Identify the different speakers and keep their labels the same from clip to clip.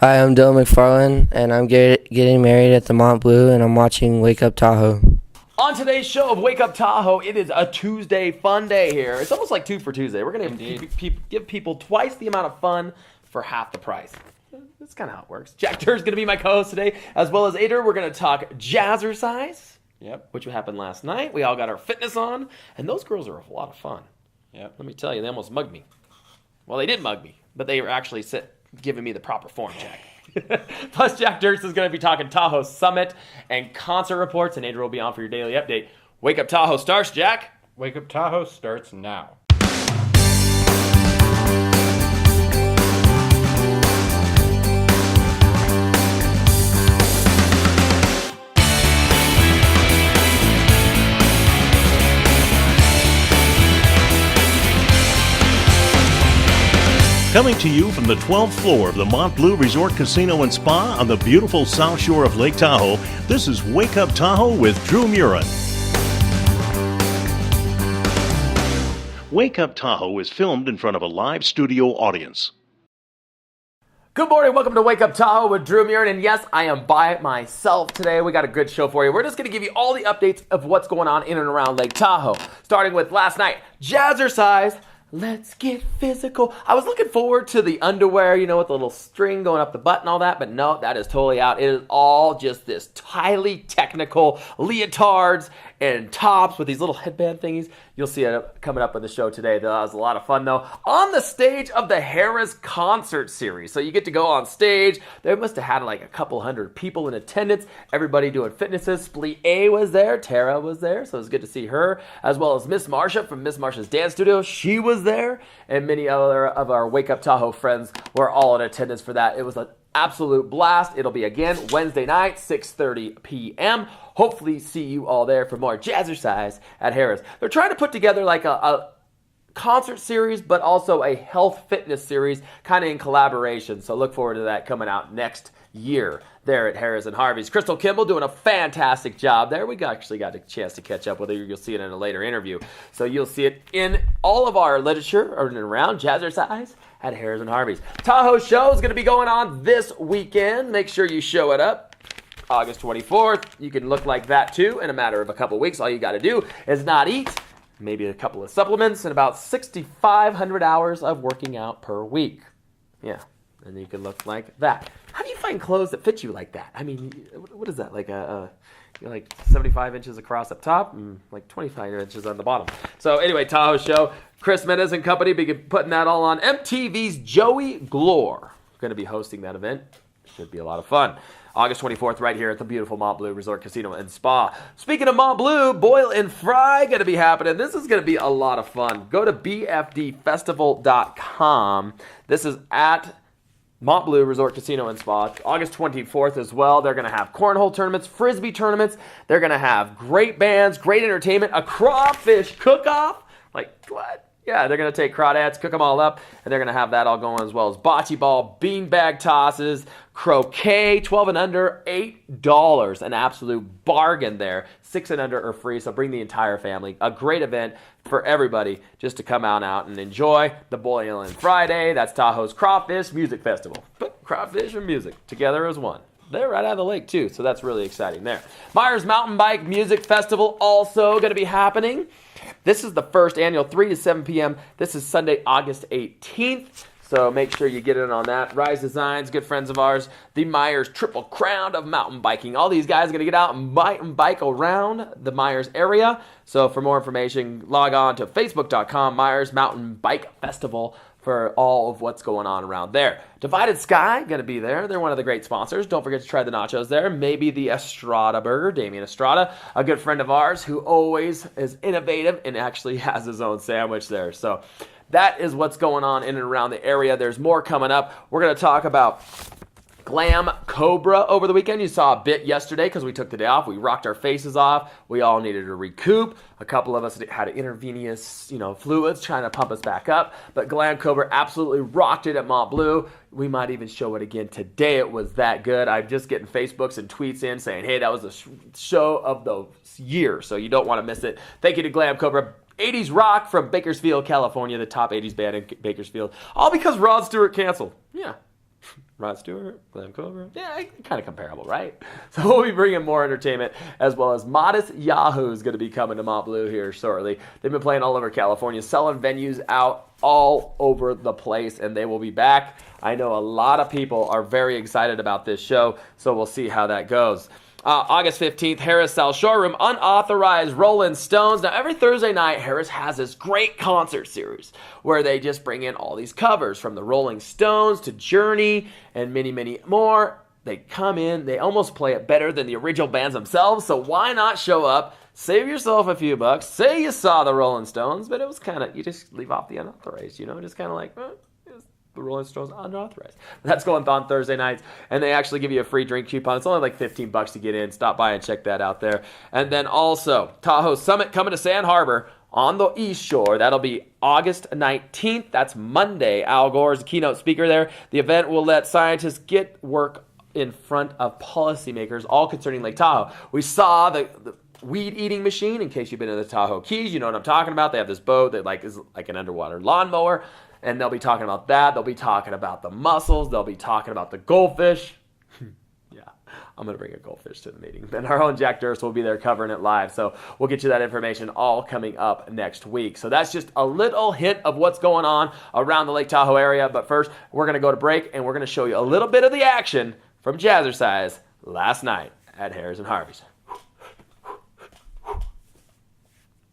Speaker 1: Hi, I'm Dylan McFarland, and I'm getting married at the Montbleu, and I'm watching Wake Up Tahoe.
Speaker 2: On today's show of Wake Up Tahoe, it is a Tuesday fun day here. It's almost like 2 for Tuesday. We're going to give people twice the amount of fun for half the price. That's kind of how it works. Jack Durst is going to be my co-host today, as well as Adra. We're going to talk Jazzercize, which happened last night. We all got our fitness on, and those girls are a lot of fun. Let me tell you, they almost mugged me. Well, they did mug me, but they were actually giving me the proper form check. Plus, Jack Durst is going to be talking Tahoe Summit and concert reports, and Adra will be on for your daily update. Wake Up Tahoe starts, Jack.
Speaker 3: Wake Up Tahoe starts now.
Speaker 4: Coming to you from the 12th floor of the Montbleu Resort Casino and Spa on the beautiful south shore of Lake Tahoe, this is Wake Up Tahoe with Dreu Murin. Wake Up Tahoe is filmed in front of a live studio audience.
Speaker 2: Good morning, welcome to Wake Up Tahoe with Dreu Murin, and yes, I am by myself today. We got a good show for you. We're just going to give you all the updates of what's going on in and around Lake Tahoe, starting with last night, Jazzercize. Let's get physical. I was looking forward to the underwear, with the little string going up the butt and all that, but no, that is totally out. It is all just this highly technical leotards and tops with these little headband thingies. You'll see it coming up in the show today. That was a lot of fun, though. On the stage of the Harris concert series. So you get to go on stage. They must have had like a couple hundred people in attendance. Everybody doing fitnesses. Split A was there. Tara was there. So it was good to see her. As well as Miss Marsha from Miss Marsha's Dance Studio. She was there. And many other of our Wake Up Tahoe friends were all in attendance for that. It was an absolute blast. It'll be again Wednesday night, 6:30 p.m. Hopefully see you all there for more Jazzercize at Harris. They're trying to put together like a concert series, but also a health fitness series, kind of in collaboration. So look forward to that coming out next year there at Harris and Harvey's. Crystal Kimball doing a fantastic job there. We actually got a chance to catch up with her. You'll see it in a later interview. So you'll see it in all of our literature or in and around Jazzercize at Harris and Harvey's. Tahoe Show is going to be going on this weekend. Make sure you show it up. August 24th. You can look like that too in a matter of a couple weeks. All you got to do is not eat, maybe a couple of supplements, and about 6,500 hours of working out per week. Yeah, and you can look like that. How do you find clothes that fit you like that? I mean, what is that? Like like 75 inches across up top and like 25 inches on the bottom. So anyway, Tahoe Show. Chris Mendez and company be putting that all on. MTV's Joey Glore going to be hosting that event. Should be a lot of fun. August 24th, right here at the beautiful Montbleu Resort Casino and Spa. Speaking of Montbleu, Boil and Fry going to be happening. This is going to be a lot of fun. Go to bfdfestival.com. This is at Montbleu Resort Casino and Spa. August 24th as well. They're going to have cornhole tournaments, frisbee tournaments. They're going to have great bands, great entertainment, a crawfish cook-off. Like, what? Yeah, they're going to take crawdads, cook them all up, and they're going to have that all going, as well as bocce ball, beanbag tosses, croquet, 12 and under, $8. An absolute bargain there. 6 and under are free, so bring the entire family. A great event for everybody just to come out and enjoy the Boil and Friday. That's Tahoe's Crawfish Music Festival. But crawfish and music together as one. They're right out of the lake, too, so that's really exciting there. Myers Mountain Bike Music Festival also going to be happening. This is the first annual, 3 to 7 p.m. This is Sunday, August 18th. So make sure you get in on that. Rise Designs, good friends of ours. The Myers Triple Crown of mountain biking. All these guys are going to get out and bike around the Myers area. So for more information, log on to facebook.com, Myers Mountain Bike Festival, for all of what's going on around there. Divided Sky, going to be there. They're one of the great sponsors. Don't forget to try the nachos there. Maybe the Estrada burger, Damien Estrada, a good friend of ours who always is innovative and actually has his own sandwich there. So that is what's going on in and around the area. There's more coming up. We're going to talk about Glam Cobra over the weekend. You saw a bit yesterday because we took the day off. We rocked our faces off. We all needed to recoup. A couple of us had intravenous, fluids trying to pump us back up. But Glam Cobra absolutely rocked it at Montbleu. We might even show it again today. It was that good. I'm just getting Facebooks and tweets in saying, hey, that was the show of the year. So you don't want to miss it. Thank you to Glam Cobra. 80s Rock from Bakersfield, California, the top 80s band in Bakersfield. All because Rod Stewart canceled. Yeah. Rod Stewart, Glenn Clover. Yeah, kind of comparable, right? So we'll be bringing more entertainment, as well as Modest Yahoo is going to be coming to Montbleu here shortly. They've been playing all over California, selling venues out all over the place, and they will be back. I know a lot of people are very excited about this show, so we'll see how that goes. August 15th, Harris South Showroom, Unauthorized Rolling Stones. Now, every Thursday night, Harris has this great concert series where they just bring in all these covers from the Rolling Stones to Journey and many, many more. They come in, they almost play it better than the original bands themselves, so why not show up, save yourself a few bucks, say you saw the Rolling Stones, but it was kind of, you just leave off the unauthorized, just kind of like, the Rolling Stones unauthorized. That's going on Thursday nights, and they actually give you a free drink coupon. It's only like $15 to get in. Stop by and check that out there. And then also, Tahoe Summit coming to Sand Harbor on the East Shore. That'll be August 19th. That's Monday. Al Gore is the keynote speaker there. The event will let scientists get work in front of policymakers, all concerning Lake Tahoe. We saw the weed eating machine. In case you've been in the Tahoe Keys, you know what I'm talking about. They have this boat that is like an underwater lawnmower. And they'll be talking about that. They'll be talking about the mussels. They'll be talking about the goldfish. Yeah, I'm going to bring a goldfish to the meeting. And our own Jack Durst will be there covering it live. So we'll get you that information all coming up next week. So that's just a little hint of what's going on around the Lake Tahoe area. But first, we're going to go to break, and we're going to show you a little bit of the action from Jazzercize last night at Harris and Harvey's.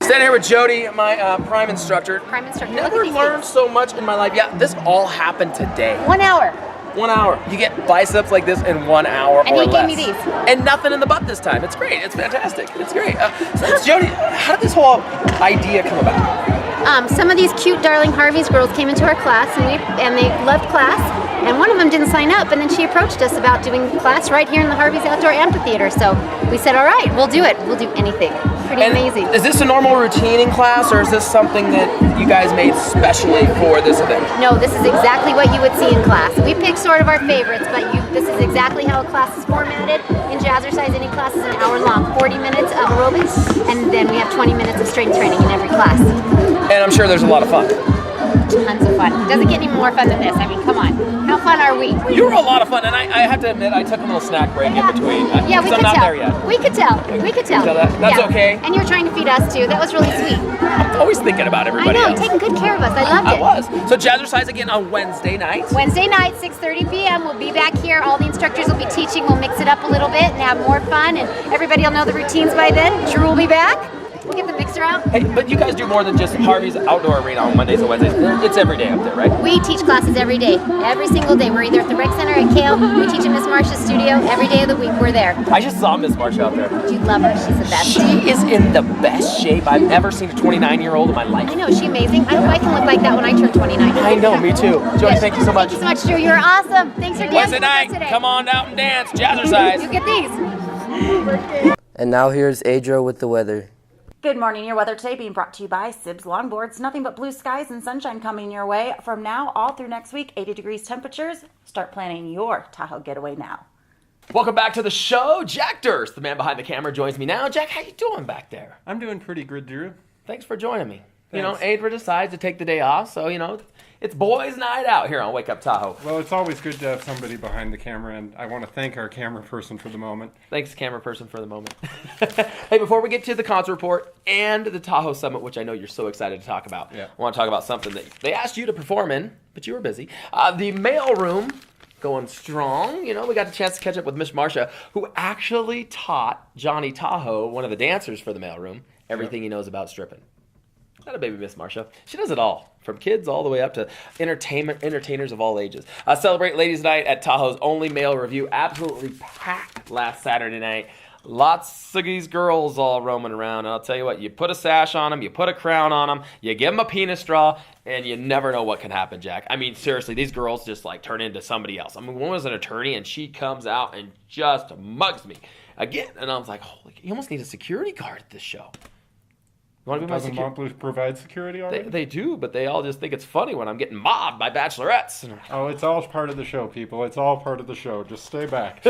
Speaker 2: Standing here with Jody, my prime instructor. Never learned so much in my life. Yeah, this all happened today.
Speaker 5: 1 hour.
Speaker 2: 1 hour. You get biceps like this in 1 hour
Speaker 5: and
Speaker 2: or less.
Speaker 5: And he gave me these.
Speaker 2: And nothing in the butt this time. It's great. It's fantastic. It's great. So Jody, how did this whole idea come about?
Speaker 5: Some of these cute, darling Harvey's girls came into our class, and they loved class. And one of them didn't sign up, and then she approached us about doing class right here in the Harvey's Outdoor Amphitheater. So we said, all right, we'll do it. We'll do anything. Pretty amazing.
Speaker 2: Is this a normal routine in class, or is this something that you guys made specially for this event?
Speaker 5: No, this is exactly what you would see in class. We picked sort of our favorites, but this is exactly how a class is formatted. In Jazzercise, any class is an hour long, 40 minutes of aerobics, and then we have 20 minutes of strength training in every class.
Speaker 2: And I'm sure there's a lot of fun.
Speaker 5: Tons of fun. Doesn't get any more fun than this. I mean, come on. How fun are we?
Speaker 2: You were a lot of fun, and I have to admit, I took a little snack break in between.
Speaker 5: Yeah, we could
Speaker 2: I'm not
Speaker 5: tell.
Speaker 2: there yet.
Speaker 5: We could tell. We could tell.
Speaker 2: That's okay.
Speaker 5: And you were trying to feed us too. That was really sweet.
Speaker 2: I'm always thinking about everybody
Speaker 5: else. I know,
Speaker 2: else.
Speaker 5: taking good care of us. I loved it.
Speaker 2: I was. So Jazzercise again on Wednesday night.
Speaker 5: Wednesday night, 6:30 p.m. We'll be back here. All the instructors will be teaching. We'll mix it up a little bit and have more fun. And everybody will know the routines by then. Drew will be back. We'll get the mixer out.
Speaker 2: Hey, but you guys do more than just Harvey's Outdoor Arena on Mondays and Wednesdays. It's every day up there, right?
Speaker 5: We teach classes every day. Every single day. We're either at the rec center at Kale. We teach in Miss Marsha's studio. Every day of the week, we're there.
Speaker 2: I just saw Miss Marsha out there.
Speaker 5: You love her. She's the best.
Speaker 2: She is in the best shape I've ever seen a 29-year-old in my life.
Speaker 5: I know. Is she amazing? I hope I can look like that when I turn 29.
Speaker 2: I know. Me too. Jody, thank you so much.
Speaker 5: Thank you so much, Drew. You're awesome. Thanks for dancing
Speaker 2: Wednesday
Speaker 5: with us
Speaker 2: night.
Speaker 5: today.
Speaker 2: Come on out and dance. Jazzercise.
Speaker 5: You get these.
Speaker 1: And now here's Adra with the weather.
Speaker 6: Good morning. Your weather today being brought to you by Sibs Longboards. Nothing but blue skies and sunshine coming your way from now all through next week. 80 degrees temperatures. Start planning your Tahoe getaway now.
Speaker 2: Welcome back to the show. Jack Durst, the man behind the camera, joins me now. Jack, how you doing back there?
Speaker 3: I'm doing pretty good, Drew.
Speaker 2: Thanks for joining me.
Speaker 3: Thanks.
Speaker 2: Adra decides to take the day off, so, it's boys' night out here on Wake Up Tahoe.
Speaker 3: Well, it's always good to have somebody behind the camera, and I want to thank our camera person for the moment.
Speaker 2: Thanks, camera person, for the moment. Hey, before we get to the concert report and the Tahoe Summit, which I know you're so excited to talk about, I want to talk about something that they asked you to perform in, but you were busy. The mail room going strong. We got the chance to catch up with Miss Marsha, who actually taught Johnny Tahoe, one of the dancers for the mail room, everything he knows about stripping. Not a baby Miss Marsha. She does it all, from kids all the way up to entertainers of all ages. Celebrate Ladies Night at Tahoe's only male review. Absolutely packed last Saturday night. Lots of these girls all roaming around. And I'll tell you what, you put a sash on them, you put a crown on them, you give them a penis straw, and you never know what can happen, Jack. I mean, seriously, these girls just turn into somebody else. I mean, one was an attorney, and she comes out and just mugs me again. And I was like, holy, you almost need a security guard at this show. You want to be my
Speaker 3: Doesn't
Speaker 2: security?
Speaker 3: Montbleu provide security already?
Speaker 2: They do, but they all just think it's funny when I'm getting mobbed by bachelorettes.
Speaker 3: Oh, it's all part of the show, people. It's all part of the show. Just stay back.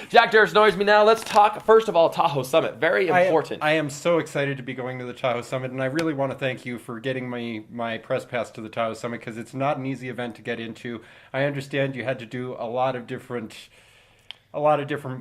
Speaker 2: Jack Durst annoys me now. Let's talk, first of all, Tahoe Summit. Very important.
Speaker 3: I am so excited to be going to the Tahoe Summit, and I really want to thank you for getting my press pass to the Tahoe Summit, because it's not an easy event to get into. I understand you had to do a lot of different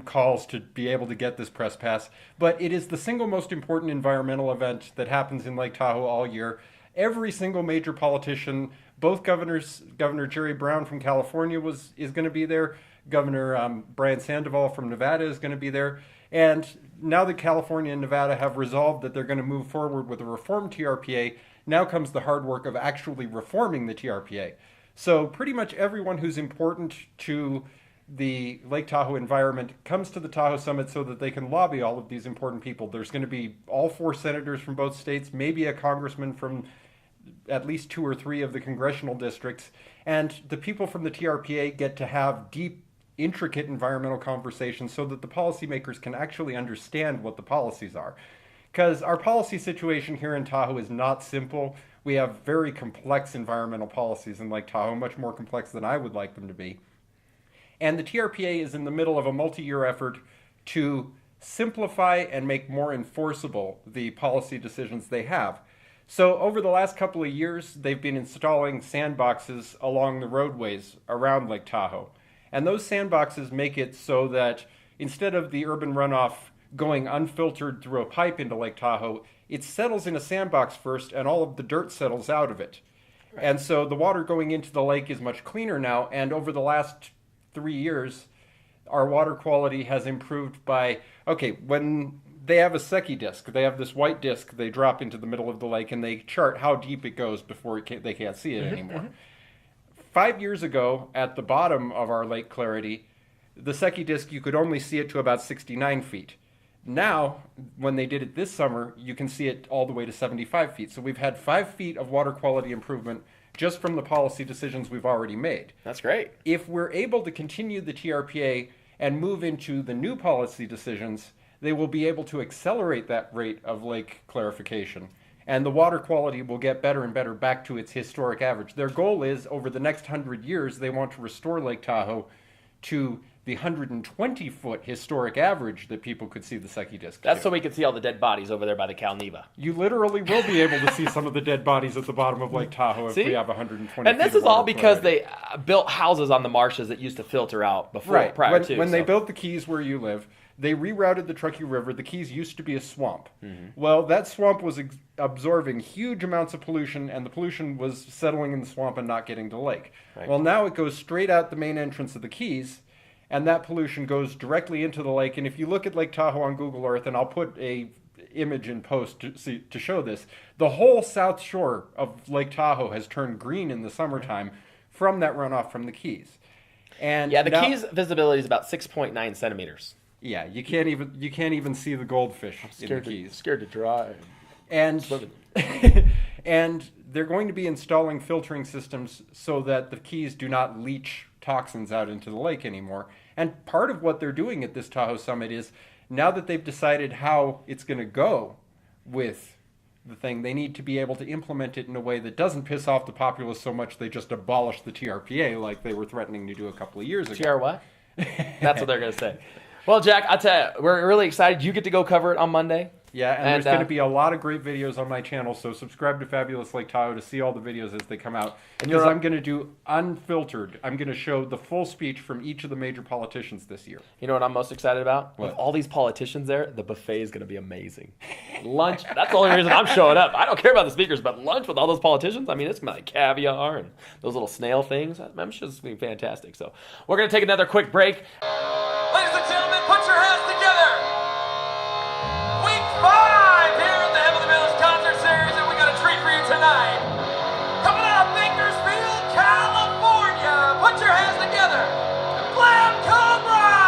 Speaker 3: calls to be able to get this press pass, but it is the single most important environmental event that happens in Lake Tahoe all year. Every single major politician, both governors, Governor Jerry Brown from California is going to be there, Governor Brian Sandoval from Nevada is going to be there, and now that California and Nevada have resolved that they're going to move forward with a reformed TRPA, now comes the hard work of actually reforming the TRPA. So pretty much everyone who's important to the Lake Tahoe environment comes to the Tahoe Summit so that they can lobby all of these important people. There's going to be all 4 senators from both states, maybe a congressman from at least 2 or 3 of the congressional districts, and the people from the TRPA get to have deep, intricate environmental conversations so that the policymakers can actually understand what the policies are. Because our policy situation here in Tahoe is not simple. We have very complex environmental policies in Lake Tahoe, much more complex than I would like them to be. And the TRPA is in the middle of a multi-year effort to simplify and make more enforceable the policy decisions they have. So over the last couple of years, they've been installing sandboxes along the roadways around Lake Tahoe. And those sandboxes make it so that instead of the urban runoff going unfiltered through a pipe into Lake Tahoe, it settles in a sandbox first and all of the dirt settles out of it. Right. And so the water going into the lake is much cleaner now, and over the last 3 years, our water quality has improved by, when they have a Secchi disc, they have this white disc they drop into the middle of the lake and they chart how deep it goes before they can't see it anymore. 5 years ago, at the bottom of our lake clarity, the Secchi disc, you could only see it to about 69 feet. Now, when they did it this summer, you can see it all the way to 75 feet. So we've had 5 feet of water quality improvement just from the policy decisions we've already made.
Speaker 2: That's great.
Speaker 3: If we're able to continue the TRPA and move into the new policy decisions, they will be able to accelerate that rate of lake clarification, and the water quality will get better and better back to its historic average. Their goal is, over the next 100 years, they want to restore Lake Tahoe to the 120-foot historic average that people could see the Secchi disc.
Speaker 2: That's so we can see all the dead bodies over there by the Calneva.
Speaker 3: You literally will be able to see some of the dead bodies at the bottom of Lake Tahoe if we have 120
Speaker 2: And this is all because they built houses on the marshes that used to filter out before,
Speaker 3: right.
Speaker 2: prior to.
Speaker 3: When they built the Keys where you live, they rerouted the Truckee River. The Keys used to be a swamp. Mm-hmm. Well, that swamp was absorbing huge amounts of pollution, and the pollution was settling in the swamp and not getting to the lake. Right. Well, now it goes straight out the main entrance of the Keys, and that pollution goes directly into the lake. And if you look at Lake Tahoe on Google Earth, and I'll put a image in post to show this, the whole south shore of Lake Tahoe has turned green in the summertime from that runoff from the Keys. And
Speaker 2: the Keys visibility is about 6.9 centimeters.
Speaker 3: Yeah, you can't even see the goldfish in the Keys.
Speaker 2: Scared to drive.
Speaker 3: And and they're going to be installing filtering systems so that the Keys do not leach toxins out into the lake anymore. And part of what they're doing at this Tahoe Summit is, now that they've decided how it's going to go with the thing, they need to be able to implement it in a way that doesn't piss off the populace so much they just abolish the TRPA like they were threatening to do a couple of years ago.
Speaker 2: TR what? That's what they're going to say. Well, Jack, I'll tell you, we're really excited. You get to go cover it on Monday.
Speaker 3: Yeah, and there's going to be a lot of great videos on my channel, so subscribe to Fabulous Lake Tahoe to see all the videos as they come out. Because I'm going to do unfiltered. I'm going to show the full speech from each of the major politicians this year.
Speaker 2: You know what I'm most excited about?
Speaker 3: What?
Speaker 2: With all these politicians there, the buffet is going to be amazing. Lunch, that's the only reason I'm showing up. I don't care about the speakers, but lunch with all those politicians, I mean, it's going to be like caviar and those little snail things. I'm sure it's going to be fantastic. So we're going to take another quick break.
Speaker 7: Ladies and gentlemen, put your hands together. Week 5 here at the Heavenly Village Concert Series, and we got a treat for you tonight. Coming out of Bakersfield, California. Put your hands together. Glam Cobra!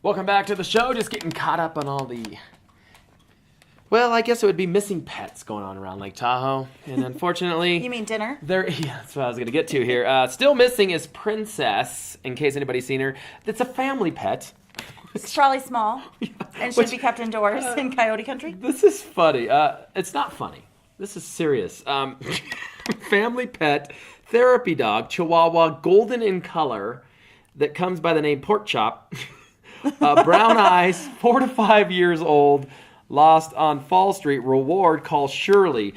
Speaker 2: Welcome back to the show. Just getting caught up on all the, well, I guess it would be missing pets going on around Lake Tahoe. And unfortunately...
Speaker 6: You mean dinner?
Speaker 2: Yeah, that's what I was going to get to here. Still missing is Princess, in case anybody's seen her. It's a family pet.
Speaker 6: It's probably small and should be kept indoors in Coyote Country.
Speaker 2: This is funny. It's not funny. This is serious. Family pet, therapy dog, Chihuahua, golden in color, that comes by the name Pork Chop. Brown eyes, 4 to 5 years old, lost on Fall Street. Reward, call Shirley.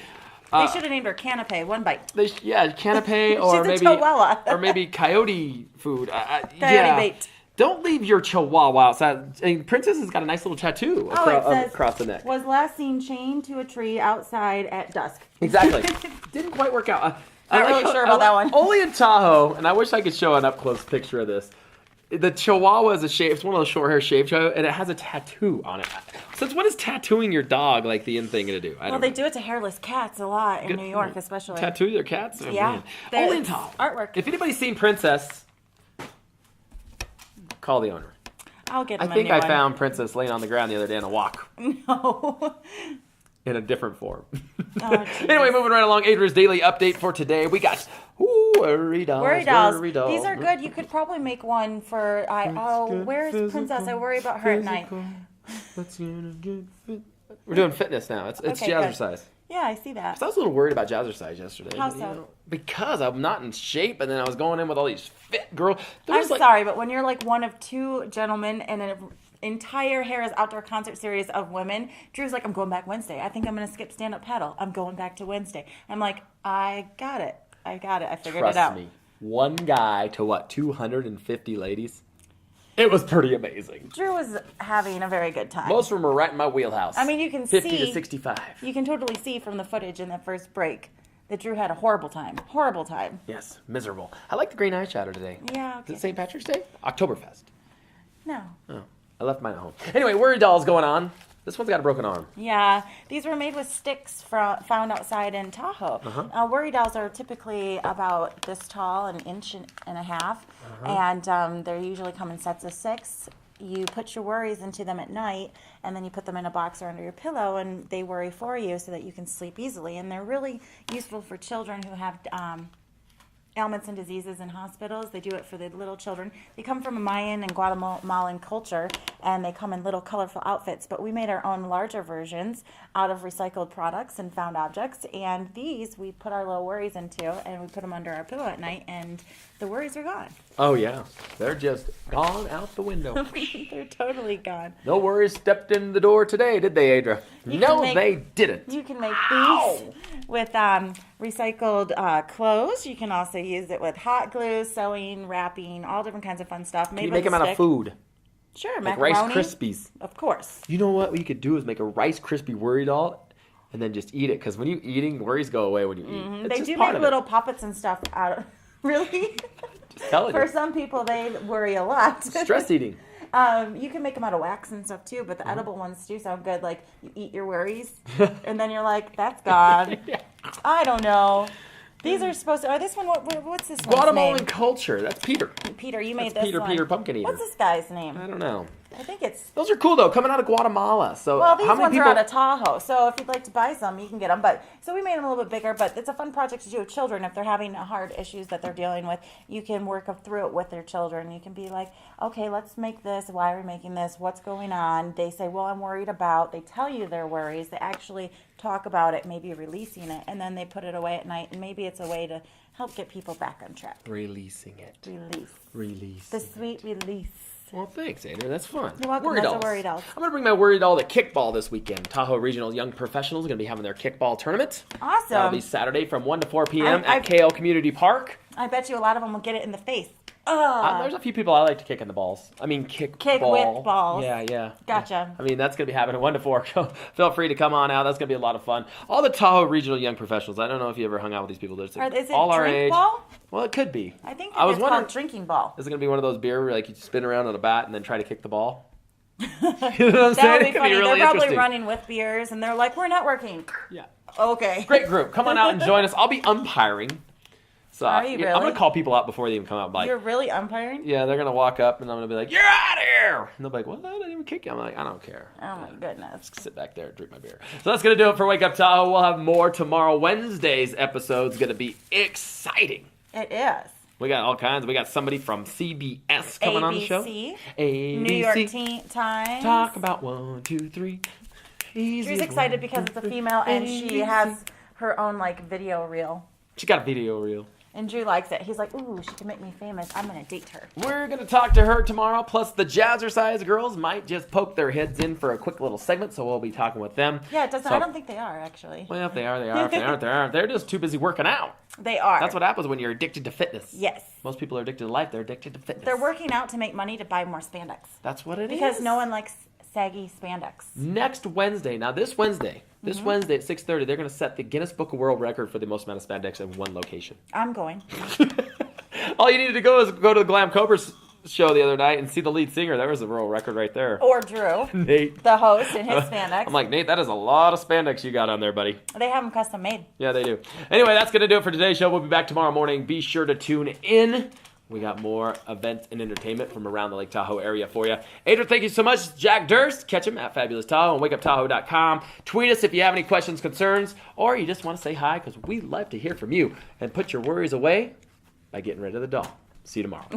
Speaker 6: They should have named her Canapé, one bite.
Speaker 2: Canapé or
Speaker 6: She's a
Speaker 2: maybe
Speaker 6: chihuahua.
Speaker 2: or maybe coyote food.
Speaker 6: Coyote bait.
Speaker 2: Don't leave your chihuahua outside. And Princess has got a nice little tattoo
Speaker 6: It says,
Speaker 2: across the neck.
Speaker 6: Was last seen chained to a tree outside at dusk.
Speaker 2: Exactly. Didn't quite work out.
Speaker 6: Not really sure about that one.
Speaker 2: Only in Tahoe, and I wish I could show an up-close picture of this. The Chihuahua is it's one of those short hair shaved Chihuahua, and it has a tattoo on it. So what is tattooing your dog like the in thing going to do?
Speaker 6: Well, they do it to hairless cats a lot in New York, especially.
Speaker 2: Tattoo their cats? Oh,
Speaker 6: yeah.
Speaker 2: Man. Only in Tahoe.
Speaker 6: Artwork.
Speaker 2: If anybody's seen Princess, call the owner.
Speaker 6: I'll get him
Speaker 2: I think
Speaker 6: a new
Speaker 2: I
Speaker 6: one.
Speaker 2: found Princess laying on the ground the other day on a walk.
Speaker 6: No.
Speaker 2: In a different form.
Speaker 6: Oh,
Speaker 2: anyway, moving right along, Adra's daily update for today. We got worry dolls.
Speaker 6: Worry dolls. These are good. You could probably make one for. Where's Princess? I worry about her at night.
Speaker 2: We're doing fitness now. It's
Speaker 6: Okay,
Speaker 2: Jazzercize.
Speaker 6: Yeah, I see that.
Speaker 2: So I was a little worried about Jazzercize yesterday.
Speaker 6: How
Speaker 2: but,
Speaker 6: so?
Speaker 2: Because I'm not in shape, and then I was going in with all these fit girls.
Speaker 6: I'm sorry, but when you're like one of two gentlemen in an entire Harris Outdoor Concert Series of women, Drew's like, I'm going back Wednesday. I think I'm going to skip stand-up paddle. I'm going back to Wednesday. I'm like, I got it. I figured it out.
Speaker 2: Trust me. One guy to 250 ladies? It was pretty amazing.
Speaker 6: Drew was having a very good time.
Speaker 2: Most of them were right in my wheelhouse.
Speaker 6: I mean, you can
Speaker 2: 50
Speaker 6: see.
Speaker 2: 50 to 65.
Speaker 6: You can totally see from the footage in that first break that Drew had a horrible time. Horrible time.
Speaker 2: Yes, miserable. I like the green eyeshadow today.
Speaker 6: Yeah,
Speaker 2: Is
Speaker 6: okay.
Speaker 2: it St. Patrick's Day? Oktoberfest.
Speaker 6: No.
Speaker 2: Oh, I left mine at home. Anyway, worry doll's going on. This one's got a broken arm.
Speaker 6: Yeah, these were made with sticks found outside in Tahoe. Worry dolls are typically about this tall, an inch and a half, and they usually come in sets of 6. You put your worries into them at night, and then you put them in a box or under your pillow, and they worry for you so that you can sleep easily. And they're really useful for children who have ailments and diseases in hospitals. They do it for the little children. They come from a Mayan and Guatemalan culture, and they come in little colorful outfits. But we made our own larger versions out of recycled products and found objects. And these we put our little worries into, and we put them under our pillow at night, and the worries are gone.
Speaker 2: Oh, yeah. They're just gone out the window.
Speaker 6: They're totally gone.
Speaker 2: No worries stepped in the door today, did they, Adra? They didn't.
Speaker 6: You can make these with recycled clothes. You can also use it with hot glue, sewing, wrapping, all different kinds of fun stuff.
Speaker 2: Can you make them out of food?
Speaker 6: Sure,
Speaker 2: Like
Speaker 6: macaroni.
Speaker 2: Rice Krispies.
Speaker 6: Of course.
Speaker 2: You know what we could do is make a Rice Krispie worry doll and then just eat it. Because when you're eating, worries go away when you eat. It's
Speaker 6: They
Speaker 2: just
Speaker 6: do
Speaker 2: part
Speaker 6: make
Speaker 2: of
Speaker 6: little
Speaker 2: it.
Speaker 6: puppets and stuff out of... Really?
Speaker 2: Just telling
Speaker 6: For
Speaker 2: you.
Speaker 6: some people, they worry a lot.
Speaker 2: Stress eating.
Speaker 6: You can make them out of wax and stuff too, but the edible ones do sound good. Like you eat your worries, and then you're like, "That's gone."
Speaker 2: Yeah.
Speaker 6: I don't know. These are supposed to. This one. What's this one's
Speaker 2: Guatemalan
Speaker 6: name?
Speaker 2: culture. That's Peter.
Speaker 6: Peter, you made
Speaker 2: That's
Speaker 6: this
Speaker 2: Peter,
Speaker 6: one.
Speaker 2: Peter Pumpkin Eater.
Speaker 6: What's this guy's name?
Speaker 2: I don't know.
Speaker 6: I think it's.
Speaker 2: Those are cool though, coming out of Guatemala. So
Speaker 6: Well, these
Speaker 2: how many
Speaker 6: ones
Speaker 2: people?
Speaker 6: are out of Tahoe, so if you'd like to buy some, you can get them. But so we made them a little bit bigger, but it's a fun project to do with children. If they're having hard issues that they're dealing with, you can work through it with their children. You can be like, okay, let's make this. Why are we making this? What's going on? They say, well, I'm worried about. They tell you their worries. They actually talk about it, maybe releasing it, and then they put it away at night. And maybe it's a way to help get people back on track.
Speaker 2: Releasing it. Release.
Speaker 6: The sweet release.
Speaker 2: Well, thanks, Adrian. That's fun.
Speaker 6: You're welcome.
Speaker 2: Worry
Speaker 6: That's
Speaker 2: dolls.
Speaker 6: a worry doll.
Speaker 2: I'm going to bring my worry doll to kickball this weekend. Tahoe Regional Young Professionals are going to be having their kickball tournament.
Speaker 6: Awesome.
Speaker 2: That'll be Saturday from 1 to 4 p.m.
Speaker 6: I-
Speaker 2: at KL Community Park.
Speaker 6: I bet you a lot of them will get it in the face.
Speaker 2: There's a few people I like to kick in the balls. I mean, kick
Speaker 6: Kick
Speaker 2: ball.
Speaker 6: with balls.
Speaker 2: Yeah.
Speaker 6: Gotcha.
Speaker 2: I mean, that's going to be happening 1 to 4. Feel free to come on out. That's going to be a lot of fun. All the Tahoe Regional Young Professionals. I don't know if you ever hung out with these people. There's
Speaker 6: Is it
Speaker 2: all our
Speaker 6: drink
Speaker 2: age.
Speaker 6: ball?
Speaker 2: Well, it could be.
Speaker 6: I think
Speaker 2: I was
Speaker 6: it's
Speaker 2: wondering,
Speaker 6: called drinking ball.
Speaker 2: is it going to be one of those beer where like you spin around on a bat and then try to kick the ball? You know what I'm
Speaker 6: That
Speaker 2: saying?
Speaker 6: would
Speaker 2: It
Speaker 6: be
Speaker 2: could
Speaker 6: funny.
Speaker 2: really
Speaker 6: They're probably
Speaker 2: interesting.
Speaker 6: running with beers, and they're like, "We're networking."
Speaker 2: Yeah.
Speaker 6: Okay.
Speaker 2: Great group. Come on out and join us. I'll be umpiring. So
Speaker 6: Are you
Speaker 2: I'm
Speaker 6: really?
Speaker 2: going to call people out before they even come out. Like,
Speaker 6: You're really umpiring?
Speaker 2: yeah, they're going to walk up and I'm going to be like, "You're out of here!" And they'll be like, "What? I didn't even kick you." I'm like, "I don't care."
Speaker 6: Oh my goodness.
Speaker 2: Sit back there and drink my beer. So that's going to do it for Wake Up Tahoe. We'll have more tomorrow. Wednesday's episode is going to be exciting.
Speaker 6: It is.
Speaker 2: We got all kinds. We got somebody from CBS coming on the show.
Speaker 6: ABC, New York Times.
Speaker 2: Talk about 1, 2, 3.
Speaker 6: She's excited because it's a female and she has her own like video reel.
Speaker 2: She got a video reel.
Speaker 6: And Drew likes it. He's like, ooh, she can make me famous. I'm going to date her.
Speaker 2: We're going to talk to her tomorrow. Plus, the Jazzercize girls might just poke their heads in for a quick little segment, so we'll be talking with them.
Speaker 6: Yeah, it doesn't.
Speaker 2: So-
Speaker 6: I don't think they are, actually.
Speaker 2: Well, if they are, they are. If they aren't, they aren't. They're just too busy working out.
Speaker 6: They are.
Speaker 2: That's what happens when you're addicted to fitness.
Speaker 6: Yes.
Speaker 2: Most people are addicted to life. They're addicted to fitness.
Speaker 6: They're working out to make money to buy more spandex.
Speaker 2: That's what it is.
Speaker 6: Because no one likes saggy spandex.
Speaker 2: Next Wednesday. Now, this Wednesday at 6:30, they're going to set the Guinness Book of World Record for the most amount of spandex in one location.
Speaker 6: I'm going.
Speaker 2: All you need to go is go to the Glam Cobras show the other night and see the lead singer. There was a world record right there.
Speaker 6: Or Drew,
Speaker 2: Nate.
Speaker 6: the host, in his spandex.
Speaker 2: I'm like, Nate, that is a lot of spandex you got on there, buddy.
Speaker 6: They have them custom made.
Speaker 2: Yeah, they do. Anyway, that's going to do it for today's show. We'll be back tomorrow morning. Be sure to tune in. We got more events and entertainment from around the Lake Tahoe area for you. Adra, thank you so much. Jack Durst, catch him at Fabulous Tahoe and wakeuptahoe.com. Tweet us if you have any questions, concerns, or you just want to say hi because we love to hear from you. And put your worries away by getting rid of the doll. See you tomorrow.